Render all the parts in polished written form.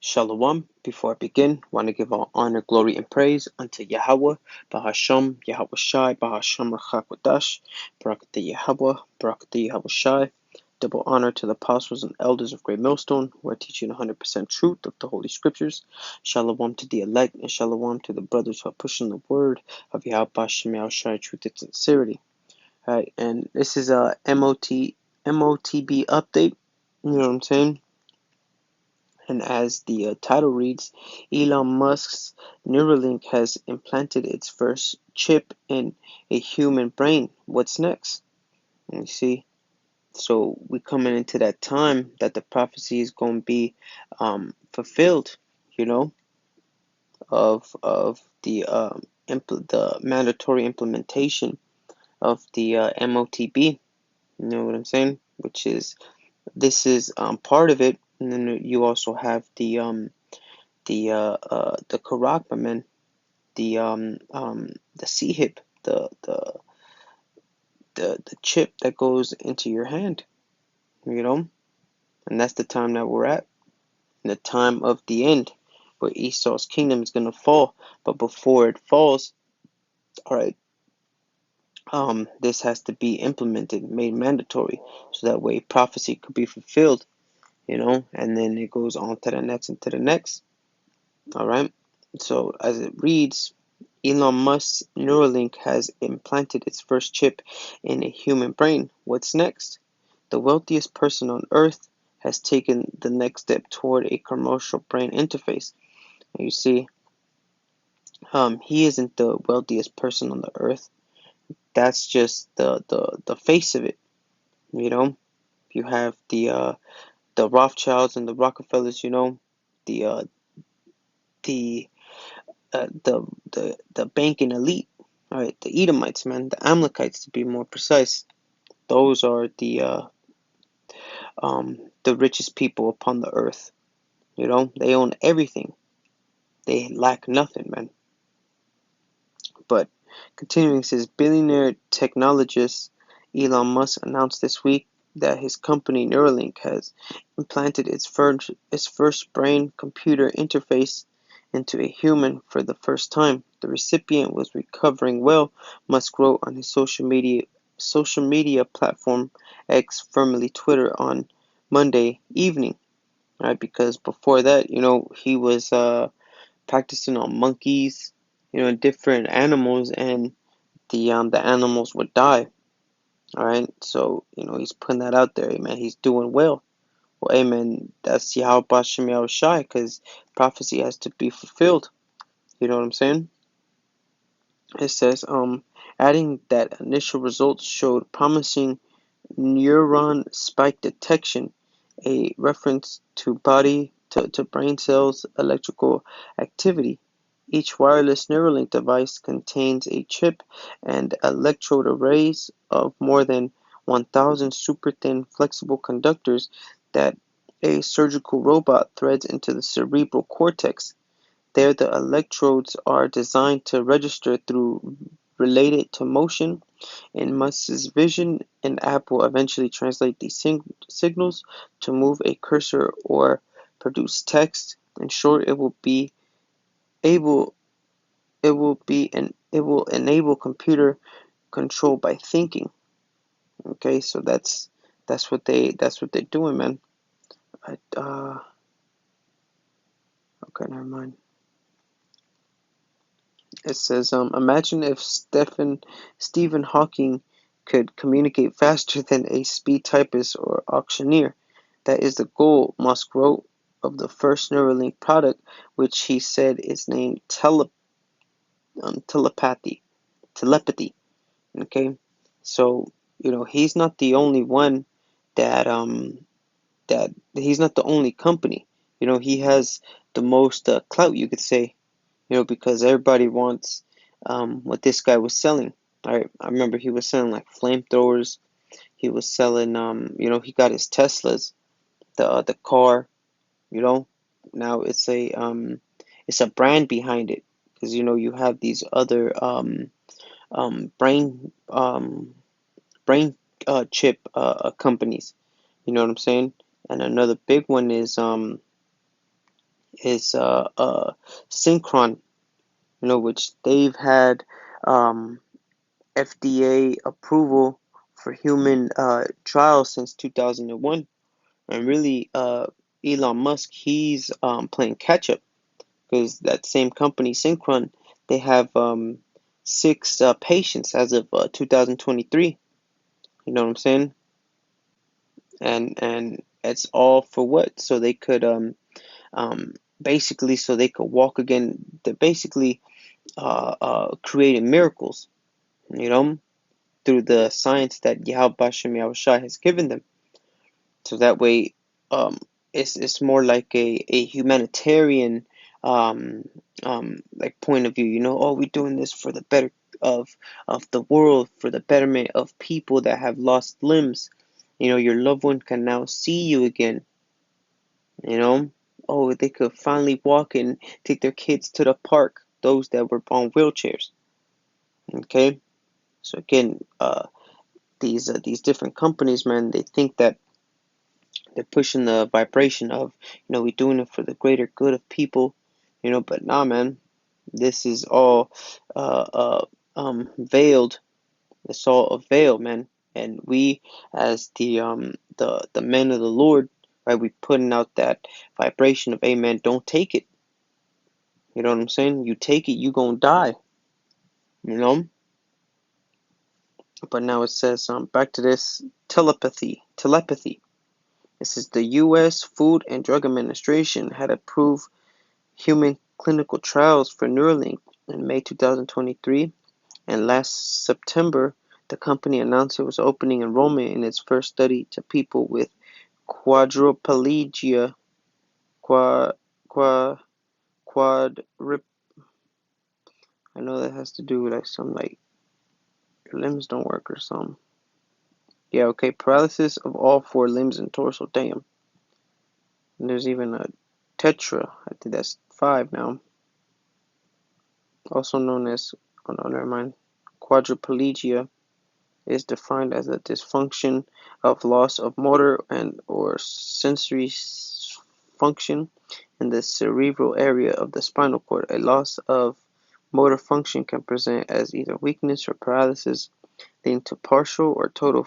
Shalom. Before I begin, want to give all honor, glory, and praise unto Yahweh, Bahasham, Yahweh Shai, Bahasham Rachakodash, Barakatah Yahweh, Barakatah Yahweh Shai. Double honor to the apostles and elders of Great Millstone who are teaching 100% truth of the Holy Scriptures. Shalom to the elect, and shalom to the brothers who are pushing the word of Yahweh Hashem Yahweh Shai, truth and sincerity. All right, and this is a MOTB update. You know what I'm saying? And as the title reads, Elon Musk's Neuralink has implanted its first chip in a human brain. What's next? And you see, so we're coming into that time that the prophecy is going to be fulfilled, you know, of the mandatory implementation of the MOTB. You know what I'm saying? Which is this is part of it, and then you also have the Karakba, man, the C hip, the chip that goes into your hand, you know, and that's the time that we're at, in the time of the end, where Esau's kingdom is gonna fall. But before it falls, all right, this has to be implemented, made mandatory, so that way prophecy could be fulfilled, you know, and then it goes on to the next and to the next. All right. So as it reads, Elon Musk's Neuralink has implanted its first chip in a human brain. What's next? The wealthiest person on Earth has taken the next step toward a commercial brain interface. And you see, he isn't the wealthiest person on the Earth. That's just the face of it. You know, you have the Rothschilds and the Rockefellers. You know, the uh, the the banking elite. All right, the Edomites, man, the Amalekites to be more precise. Those are the richest people upon the earth. You know, they own everything. They lack nothing, man. But continuing, says billionaire technologist Elon Musk announced this week that his company Neuralink has implanted its first brain computer interface into a human for the first time. The recipient was recovering well, Musk wrote on his social media platform X, formerly Twitter, on Monday evening. Right, because before that, you know, he was practicing on monkeys, you know, different animals, and the animals would die. All right, so you know he's putting that out there. Hey, man, he's doing well. Well, hey, man, that's Yahweh Bashem Yahweh Shai, because prophecy has to be fulfilled. You know what I'm saying? It says, adding that initial results showed promising neuron spike detection, a reference to brain cells electrical activity. Each wireless Neuralink device contains a chip and electrode arrays of more than 1,000 super-thin flexible conductors that a surgical robot threads into the cerebral cortex. There, the electrodes are designed to register through related to motion. In Musk's vision, an app will eventually translate these signals to move a cursor or produce text. In short, able it will enable computer control by thinking. Okay, so that's what they're doing, man. Okay, never mind. It says, imagine if Stephen Hawking could communicate faster than a speed typist or auctioneer. That is the goal, Musk wrote, of the first Neuralink product, which he said is named telepathy. Telepathy. Okay, so you know he's not the only one that he's not the only company. You know, he has the most clout, you could say, you know, because everybody wants what this guy was selling. I remember he was selling like flamethrowers. He was selling, you know, he got his Teslas, the car, you know. Now it's a brand behind it, because you know you have these other brain brain chip companies. You know what I'm saying? And another big one is Synchron, which they've had um, FDA approval for human trials since 2001. And really, Elon Musk, he's playing catch up because that same company, Synchron, they have six patients as of 2023. You know what I'm saying? And it's all for what? So they could basically so they could walk again. They're basically creating miracles, you know, through the science that Yahweh Bashem Yahushua has given them. So that way, um, it's more like a humanitarian like point of view. Oh, we're doing this for the better of the world, for the betterment of people that have lost limbs. Your loved one can now see you again. You know, oh, they could finally walk and take their kids to the park. Those that were on wheelchairs. Okay, so again, these different companies, man, they think that they're pushing the vibration of, we're doing it for the greater good of people, but nah, man, this is all veiled. It's all a veil, man. And we, as the men of the Lord, right, we putting out that vibration of, amen. Don't take it. You know what I'm saying? You take it, you gonna die. You know. But now it says, back to this telepathy. This is the U.S. Food and Drug Administration had approved human clinical trials for Neuralink in May 2023, and last September, the company announced it was opening enrollment in its first study to people with quadriplegia, quad, quad, quadrip. I know that has to do with like some like your limbs don't work or something. Yeah, okay, paralysis of all four limbs and torso. Damn. And there's even a tetra. I think that's five now. Also known as, oh no, never mind. Quadriplegia is defined as a dysfunction of loss of motor and or sensory function in the cerebral area of the spinal cord. A loss of motor function can present as either weakness or paralysis, leading to partial or total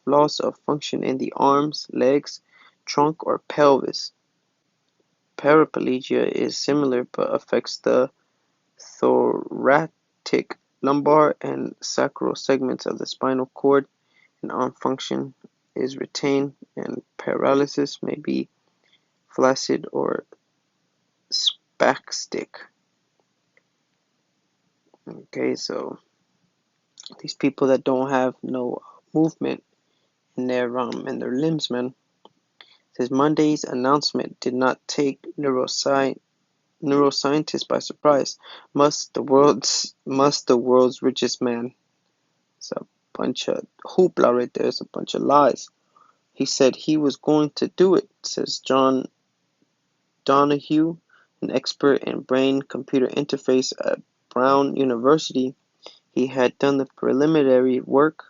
loss of function in the arms, legs, trunk, or pelvis. Paraplegia is similar but affects the thoracic, lumbar, and sacral segments of the spinal cord, and arm function is retained, and paralysis may be flaccid or spastic. Okay, so these people that don't have no movement in their limbs, man. Says Monday's announcement did not take neuroscientists by surprise. Must the world's richest man. It's a bunch of hoopla right there. It's a bunch of lies. He said he was going to do it, says John Donahue, an expert in brain-computer interface at Brown University. He had done the preliminary work.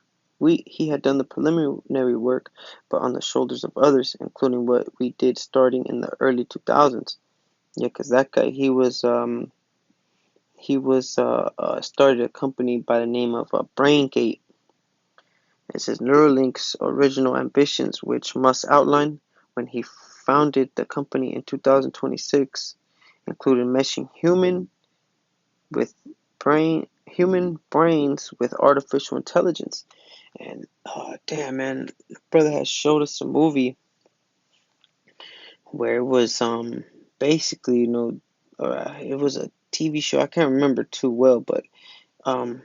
He had done the preliminary work, but on the shoulders of others, including what we did starting in the early 2000s. Yeah, because that guy, he was started a company by the name of BrainGate. It says Neuralink's original ambitions, which Musk outlined when he founded the company in 2026, included meshing with human brains with artificial intelligence. And damn, man, brother has showed us a movie where it was basically, it was a TV show. I can't remember too well, but um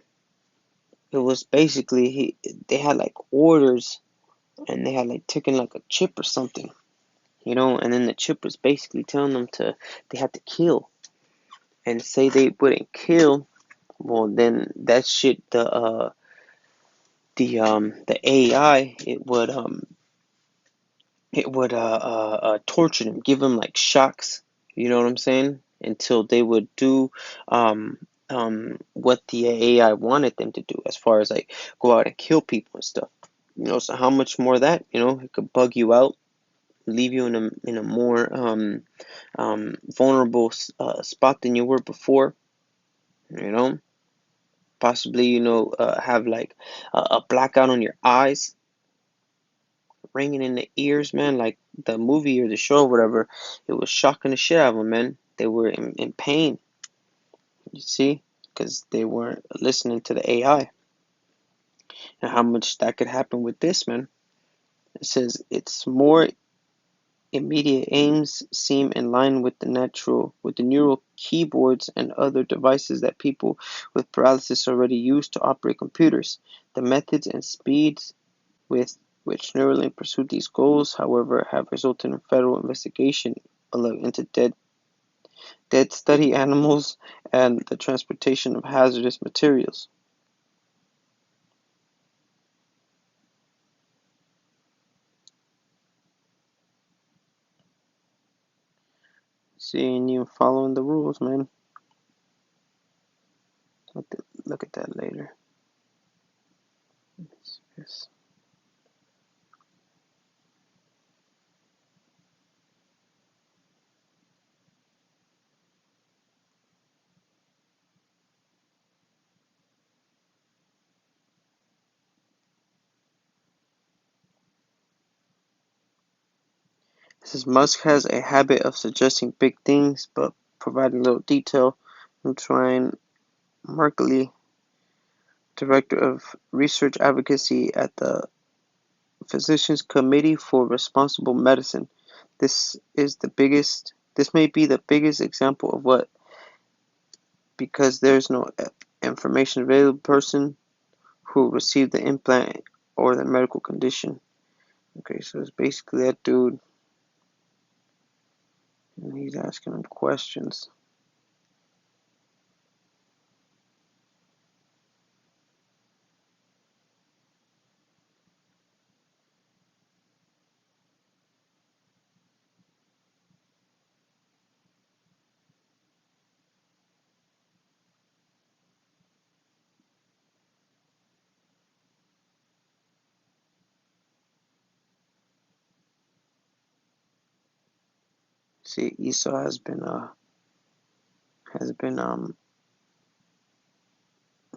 it was basically they had like orders, and they had like taken like a chip or something, and then the chip was basically telling them they had to kill, and say they wouldn't kill, well then that shit, the AI, it would torture them, give them like shocks, you know what I'm saying, until they would do what the AI wanted them to do, as far as like go out and kill people and stuff. So how much more of that, it could bug you out, leave you in a more vulnerable spot than you were before. You know, possibly have like a blackout on your eyes, ringing in the ears, man. Like the movie or the show, or whatever. It was shocking the shit out of them, man. They were in pain. You see, because they weren't listening to the AI, and how much that could happen with this, man. It says its more immediate aims seem in line with the neural keyboards and other devices that people with paralysis already use to operate computers. The methods and speeds with which Neuralink pursued these goals, however, have resulted in federal investigation into dead study animals and the transportation of hazardous materials. Seeing you following the rules, man. Look at that later. Yes. Says Musk has a habit of suggesting big things but providing little detail. I'm trying Merkley, director of research advocacy at the Physicians Committee for Responsible Medicine. This may be the biggest example of what, because there's no information available person who received the implant or the medical condition. Okay, so it's basically that dude, and he's asking him questions. See, Esau has been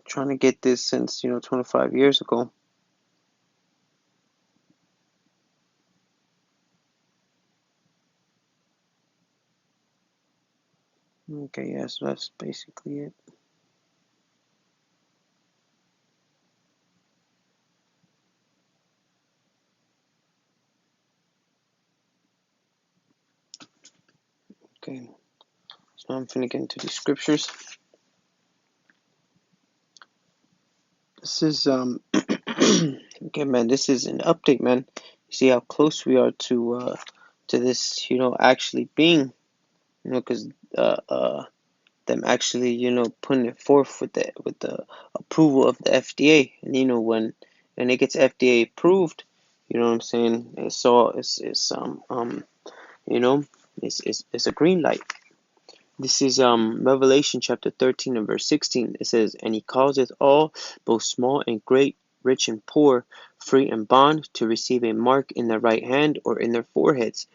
trying to get this since 25 years ago. Okay, yeah, so that's basically it. Okay, so I'm finna get into the scriptures. This is okay, man. This is an update, man. You see how close we are to this, actually being, because them actually, putting it forth with the approval of the FDA, and when it gets FDA approved, you know what I'm saying? It's you know, it's a green light. This is Revelation chapter 13 and verse 16. It says, "And he causeth all, both small and great, rich and poor, free and bond, to receive a mark in their right hand or in their foreheads."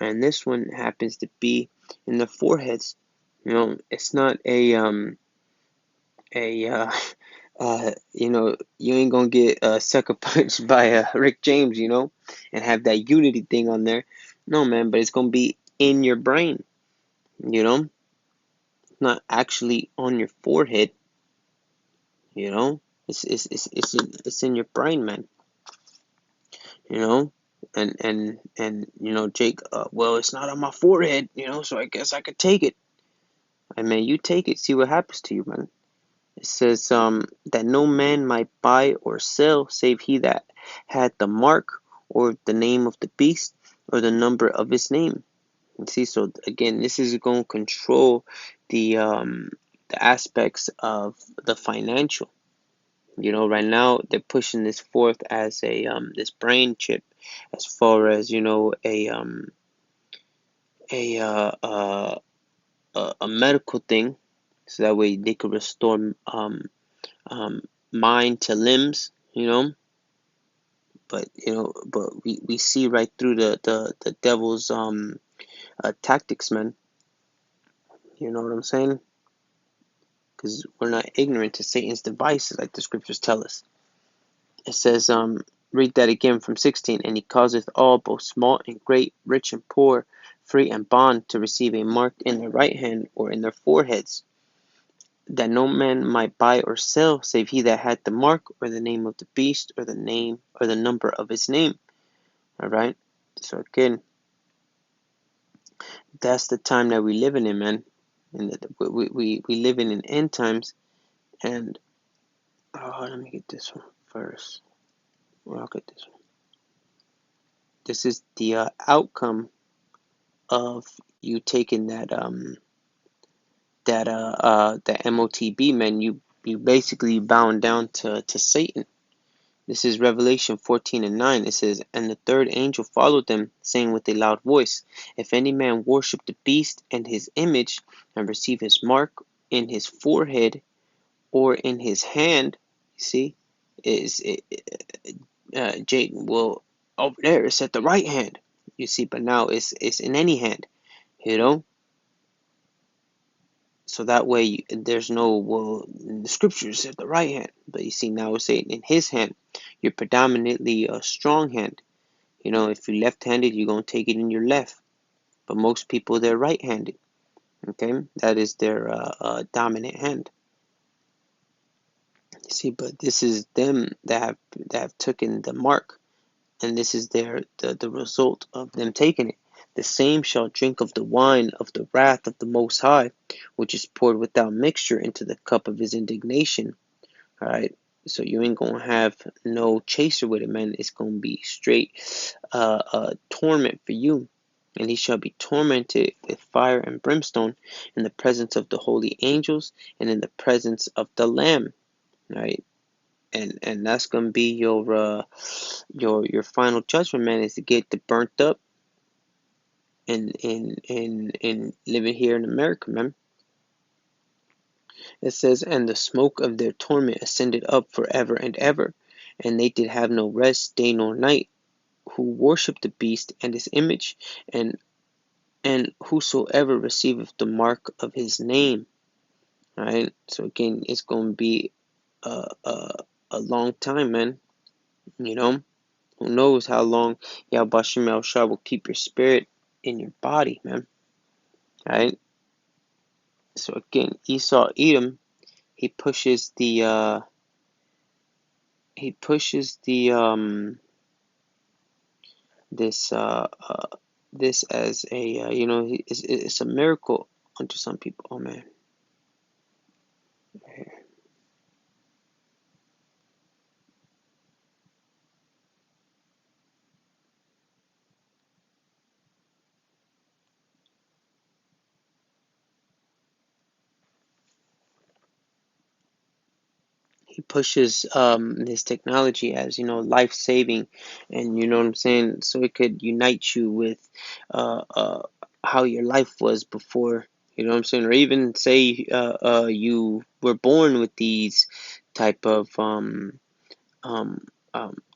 And this one happens to be in the foreheads. It's not a you ain't gonna get sucker punched by Rick James, and have that unity thing on there. No, man, but it's gonna be in your brain, you know, not actually on your forehead, you know. It's in your brain, man, you know. And Jake, well, it's not on my forehead, so I guess I could take it. I mean, you take it, see what happens to you, man. It says that no man might buy or sell save he that had the mark or the name of the beast or the number of his name. You see, so again, this is going to control the aspects of the financial. Right now they're pushing this forth as a this brain chip, as far as a a medical thing, so that way they could restore um, mind to limbs, But we see right through the devil's tactics, man. You know what I'm saying? Because we're not ignorant to Satan's devices, like the scriptures tell us. It says, read that again from 16. And he causeth all, both small and great, rich and poor, free and bond, to receive a mark in their right hand or in their foreheads, that no man might buy or sell, save he that had the mark, or the name of the beast, or the name, or the number of his name. All right. So again, that's the time that we live in, man. And we live in end times. And let me get this one first. Well, I'll get this one. This is the outcome of you taking that MOTB, man. You basically bound down to Satan. This is Revelation 14:9. It says, and the third angel followed them, saying with a loud voice, if any man worship the beast and his image, and receive his mark in his forehead or in his hand, you see, Jake, well, over there it's at the right hand, you see, but now it's in any hand, you know. So that way there's no, well, in the scriptures at the right hand, but you see now it's saying in his hand. You're predominantly a strong hand. You know, if you're left-handed, you're gonna take it in your left, but most people they're right-handed. Okay, that is their dominant hand. See, but this is them that have taken the mark, and this is the result of them taking it. The same shall drink of the wine of the wrath of the Most High, which is poured without mixture into the cup of his indignation. All right, so you ain't gonna have no chaser with it, man. It's gonna be straight torment for you. And he shall be tormented with fire and brimstone in the presence of the holy angels and in the presence of the Lamb. Right, and that's gonna be your final judgment, man, is to get the burnt up and living here in America, man. It says, and the smoke of their torment ascended up forever and ever, and they did have no rest day nor night, who worship the beast and his image, and whosoever receiveth the mark of his name. All right. So again, it's going to be a long time, man. You know, who knows how long Yahweh Shem Shah will keep your spirit in your body, man. All right. So again, Esau Edom, he pushes this this as a it's a miracle unto some people. Oh man. He pushes his technology as life saving, and you know what I'm saying, so it could unite you with uh, uh, how your life was before, you know what I'm saying, or even say you were born with these type of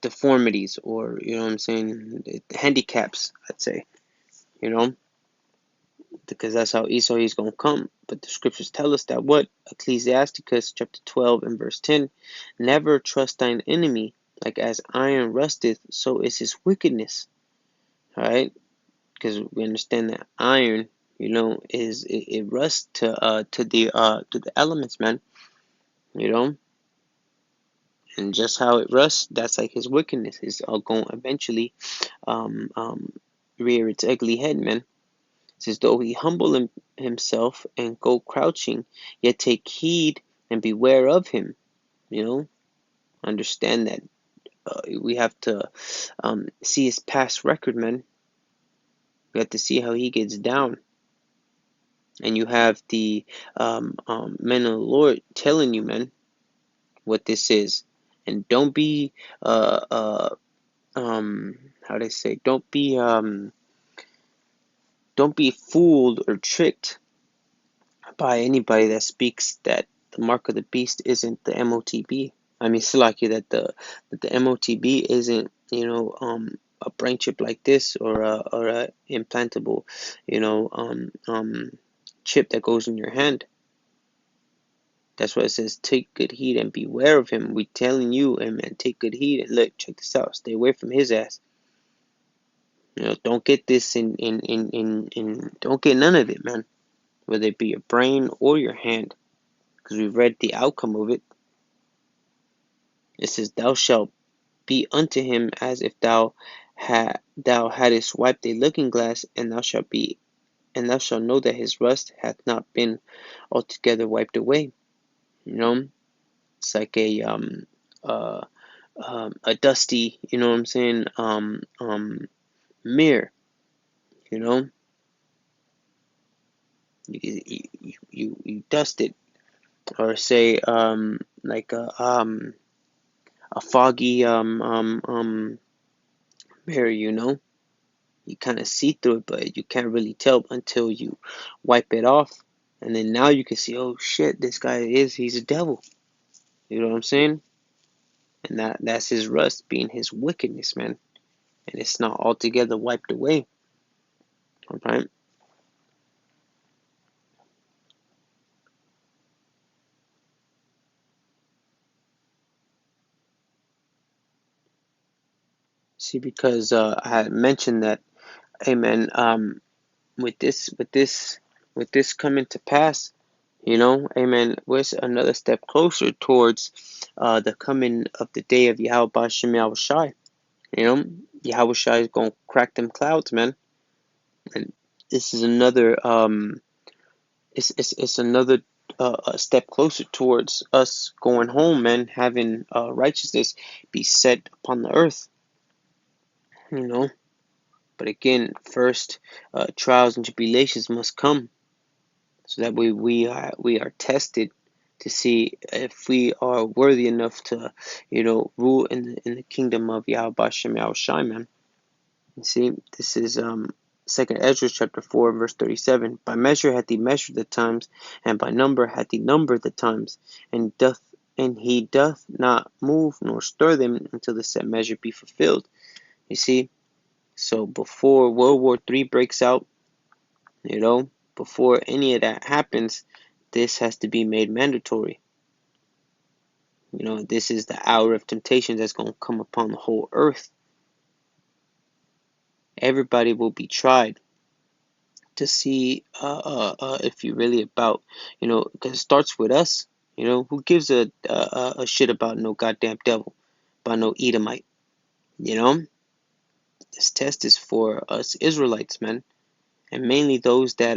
deformities, or you know what I'm saying, handicaps, I'd say, you know, because that's how Esau is going to come. But the scriptures tell us that what? Ecclesiasticus chapter 12 and verse 10, never trust thine enemy, like as iron rusteth, so is his wickedness. All right? Because we understand that iron, it rusts to the elements, man. You know? And just how it rusts, that's like his wickedness is going to eventually um, um, rear its ugly head, man. As though he humble himself and go crouching, yet take heed and beware of him. You know, understand that we have to see his past record, man. We have to see how he gets down. And you have the men of the Lord telling you, man, what this is. And don't be, how they say, don't be fooled or tricked by anybody that speaks that the mark of the beast isn't the MOTB. I mean, Salaki, that the MOTB isn't a brain chip like this, or a implantable, chip that goes in your hand. That's why it says, take good heed and beware of him. We telling you, hey man, take good heed and look, check this out. Stay away from his ass. Don't get this don't get none of it, man. Whether it be your brain or your hand, because we've read the outcome of it. It says, thou shalt be unto him as if thou hadst wiped a looking glass, and thou shalt know that his rust hath not been altogether wiped away. It's like uh, a dusty, what I'm saying, mirror. You know, you dust it, or say like a foggy mirror. You kind of see through it, but you can't really tell until you wipe it off, and then now you can see, oh shit, this guy he's a devil. You know what I'm saying? And that's his rust being his wickedness, man. And it's not altogether wiped away. All right. See, because I had mentioned that, hey man, with this coming to pass, amen, we're another step closer towards the coming of the day of Yahweh Bashem Yahushai. Yahushai is gonna crack them clouds, man. And this is another it's another a step closer towards us going home, man, having righteousness be set upon the earth. you know but again, first, trials and tribulations must come, so that we are tested to see if we are worthy enough to rule in the kingdom of Yahweh Bashem Yahushai, man. You see, this is Second Ezra chapter 4 verse 37. By measure hath he measured the times, and by number hath he numbered the times, and he doth not move nor stir them until the set measure be fulfilled. You see, so before World War III breaks out, before any of that happens, this has to be made mandatory. This is the hour of temptation that's going to come upon the whole earth. Everybody will be tried to see if you're really about, because it starts with us. Who gives a shit about no goddamn devil, about no Edomite? You know, this test is for us Israelites, man, and mainly those that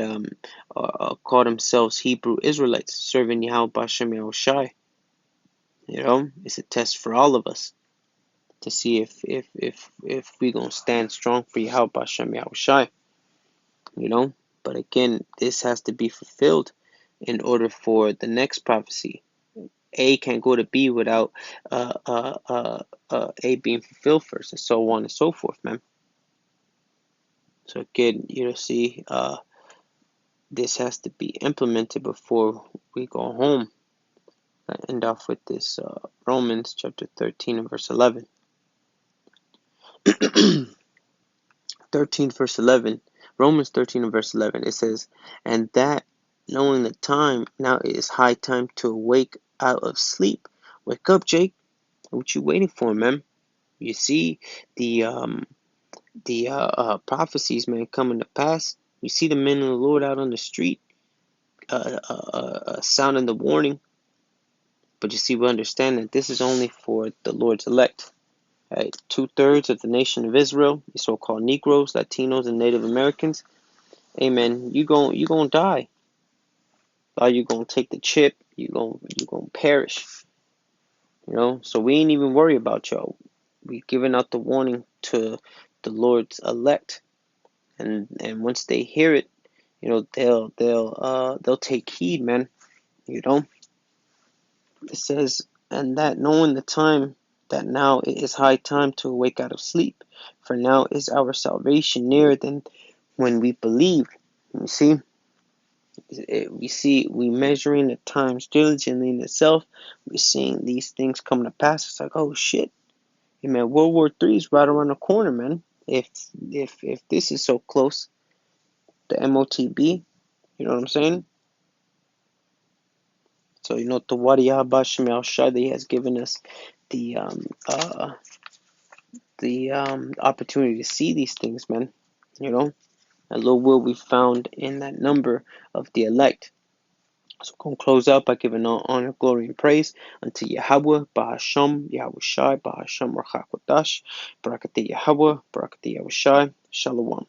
call themselves Hebrew Israelites, serving Yahweh Bashem Yahushai. It's a test for all of us to see if we gonna stand strong for Yahweh Bashem Yahushai. But again, this has to be fulfilled in order for the next prophecy. A can't go to B without A being fulfilled first, and so on and so forth, man. So again, see, this has to be implemented before we go home. I end off with this Romans chapter 13 and verse 11. 13 verse 11. Romans 13 and verse 11. It says, and that knowing the time, now it is high time to awake out of sleep. Wake up, Jake. What you waiting for, man? You see the prophecies, man, coming to pass. You see the men of the Lord out on the street, sounding the warning. But you see, we understand that this is only for the Lord's elect. Right? 2/3 of the nation of Israel, the so-called Negroes, Latinos, and Native Americans. Amen. You gonna die. Or you gonna take the chip. You gonna perish. So we ain't even worry about y'all. We giving out the warning to the Lord's elect, and once they hear it, they'll take heed, man. It says, and that knowing the time, that now it is high time to awake out of sleep, for now is our salvation nearer than when we believed. You see, we measuring the times diligently in itself. We're seeing these things coming to pass. It's like, oh shit, Hey man, World War III is right around the corner, man. If this is so close, the MOTB, you know what I'm saying? So the Wadiyah Bashim al Shadi has given us the opportunity to see these things, man. You know, a little will we found in that number of the elect. So we're going to close out by giving all honor, glory, and praise unto Yahweh, Bahasham, Yahweh Shai, Bahasham, Rachakodash, Barakati Yahweh, Barakati Yahweh Shai, Shalom.